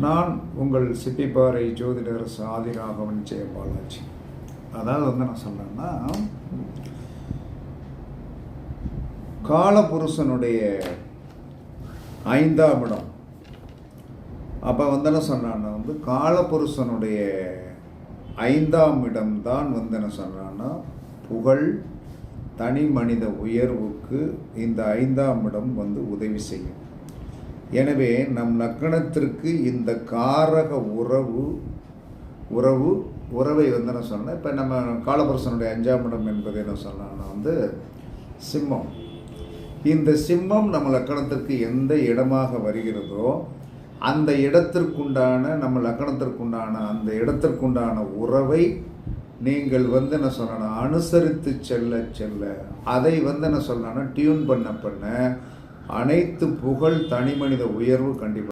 நான் உங்கள் சிப்பிப்பாறை ஜோதிடர் ஆதிராகவன் ஜெயபாலாஜி. அதாவது நான் சொல்கிறேன்னா, காலபுருஷனுடைய 5ஆம் இடம். அப்போ என்ன சொன்னான்னா காலபுருஷனுடைய 5ஆம் இடம்தான் என்ன சொன்னான்னா புகழ், தனி மனித உயர்வுக்கு இந்த 5ஆம் இடம் உதவி செய்யும். எனவே நம் லக்னத்திற்கு இந்த காரக உறவை நான் சொன்னேன். இப்போ நம்ம காலபுருஷனுடைய 5ஆம் இடம் என்பது என்ன சொன்னான்னா சிம்மம். இந்த சிம்மம் நம்ம லக்கணத்திற்கு எந்த இடமாக வருகிறதோ அந்த இடத்திற்குண்டான நம்ம லக்கணத்திற்குண்டான அந்த இடத்திற்குண்டான உறவை நீங்கள் என்ன சொல்லணும்னா அனுசரித்து செல்ல அதை என்ன சொல்லணும்னா டியூன் பண்ண அனைத்து புகழ், தனி மனித உயர்வு கண்டிப்பாக